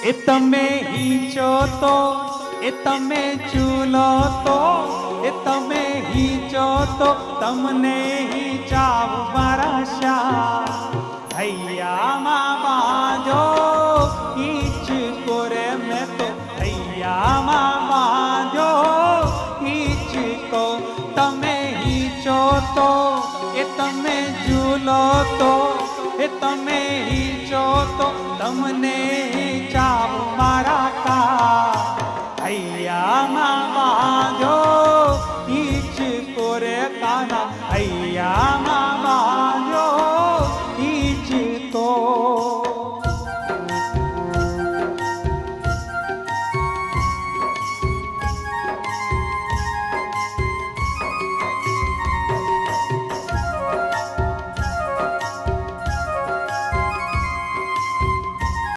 એ તમે હીચો તો એ તમે ચૂલો તો એ તમે હીચો તો તમને હીચાવ મારા શા હૈયામાં બાંધો હીચ કોરે મેં તો હૈયામાં બાંધો હીચ કો તમે હીચો તો એ તમે ઝૂલો તો એ તમે હીચો તો તમને